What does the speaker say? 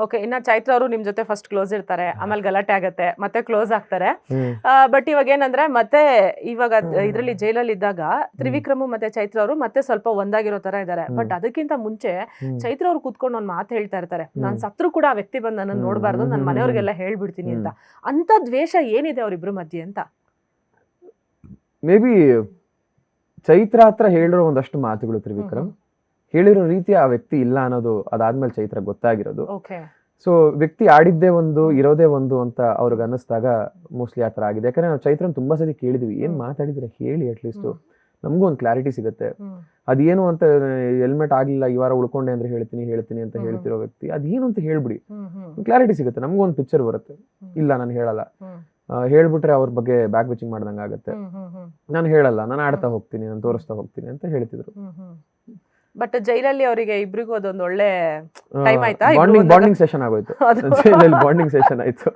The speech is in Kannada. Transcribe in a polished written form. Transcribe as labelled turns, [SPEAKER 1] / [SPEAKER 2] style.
[SPEAKER 1] ಓಕೆ, ಇನ್ನ ಚೈತ್ರ ಅವರು ನಿಮ್ ಜೊತೆ ಫಸ್ಟ್ ಕ್ಲೋಸ್ ಇರ್ತಾರೆ, ಆಮೇಲೆ ಗಲಾಟೆ ಆಗತ್ತೆ, ಮತ್ತೆ ಕ್ಲೋಸ್ ಆಗ್ತಾರೆ. ಬಟ್ ಇವಾಗ ಏನಂದ್ರೆ ಮತ್ತೆ ಇವಾಗ ಇದ್ರಲ್ಲಿ ಜೈಲಲ್ಲಿ ಇದ್ದಾಗ ತ್ರಿವಿಕ್ರಮ್ ಮತ್ತೆ ಚೈತ್ರ ಅವರು ಮತ್ತೆ ಸ್ವಲ್ಪ ಒಂದಾಗಿರೋ ತರ ಇದಾರೆ. ಬಟ್ ಅದಕ್ಕಿಂತ ಮುಂಚೆ ಚೈತ್ರ ಅವ್ರು ಕೂತ್ಕೊಂಡು ಒಂದ್ ಮಾತು ಹೇಳ್ತಾ ಇರ್ತಾರೆ, ನಾನ್ ಸತ್ರು ಕೂಡ ಆ ವ್ಯಕ್ತಿ ಬಂದು ನನ್ನ ನೋಡ್ಬಾರ್ದು, ನನ್ನ ಮನೆಯವ್ರಿಗೆಲ್ಲ ಹೇಳ್ಬಿಡ್ತೀನಿ ಅಂತ. ಅಂತ ದ್ವೇಷ ಏನಿದೆ ಅವ್ರಿಬ್ರು ಮಧ್ಯೆ ಅಂತ?
[SPEAKER 2] ಮೇ ಬಿ ಚೈತ್ರ ಹತ್ರ ಹೇಳಿರೋ ಒಂದಷ್ಟು ಮಾತುಗಳು ತ್ರಿವಿಕ್ರಮ್ ಹೇಳಿರೋ ರೀತಿ ಆ ವ್ಯಕ್ತಿ ಇಲ್ಲ ಅನ್ನೋದು ಅದಾದ್ಮೇಲೆ ಚೈತ್ರ ಗೊತ್ತಾಗಿರೋದು. ಸೊ ವ್ಯಕ್ತಿ ಆಡಿದ್ದೇ ಒಂದು ಇರೋದೇ ಒಂದು ಅಂತ ಅವ್ರಿಗೆ ಅನ್ನಿಸ್ದಾಗ ಮೋಸ್ಟ್ಲಿ ಆ ಥರ ಆಗಿದೆ. ಯಾಕಂದ್ರೆ ನಾವು ಚೈತ್ರನ್ ತುಂಬಾ ಸತಿ ಕೇಳಿದ್ವಿ, ಏನ್ ಮಾತಾಡಿದ್ರೆ ಹೇಳಿ, ಅಟ್ಲೀಸ್ಟ್ ನಮಗೂ ಒಂದು ಕ್ಲಾರಿಟಿ ಸಿಗುತ್ತೆ. ಅದೇನು ಅಂತ ಹೆಲ್ಮೆಟ್ ಆಗ್ಲಿಲ್ಲ ಈ ವಾರ ಉಳ್ಕೊಂಡೆ ಅಂದ್ರೆ ಹೇಳ್ತೀನಿ ಅಂತ ಹೇಳ್ತಿರೋ ವ್ಯಕ್ತಿ ಅದೇನು ಅಂತ ಹೇಳ್ಬಿಡಿ, ಕ್ಲಾರಿಟಿ ಸಿಗುತ್ತೆ, ನಮಗೂ ಒಂದು ಪಿಕ್ಚರ್ ಬರುತ್ತೆ. ಇಲ್ಲ ನಾನು ಹೇಳಲ್ಲ, ಹೇಳ್ಬಿಟ್ರೆ ಅವ್ರ ಬಗ್ಗೆ ಬ್ಯಾಕ್ ಬಿಚಿಂಗ್ ಮಾಡ್ದಂಗ ಆಗತ್ತೆ, ನಾನು ಹೇಳಲ್ಲ, ನಾನು ಆಡ್ತಾ ಹೋಗ್ತೀನಿ, ನಾನು ತೋರಿಸ್ತಾ ಹೋಗ್ತೀನಿ ಅಂತ ಹೇಳ್ತಿದ್ರು.
[SPEAKER 1] ಬಟ್ ಜೈಲಲ್ಲಿ ಅವರಿಗೆ ಇಬ್ರಿಗೂ ಅದೊಂದು ಒಳ್ಳೆ ಟೈಮ್ ಆಯ್ತಾ,
[SPEAKER 2] ಬಾಂಡಿಂಗ್ ಸೆಷನ್ ಆಗೋಯ್ತು. ಜೈಲಲ್ಲಿ ಬಾಂಡಿಂಗ್ ಸೆಷನ್ ಆಯ್ತು.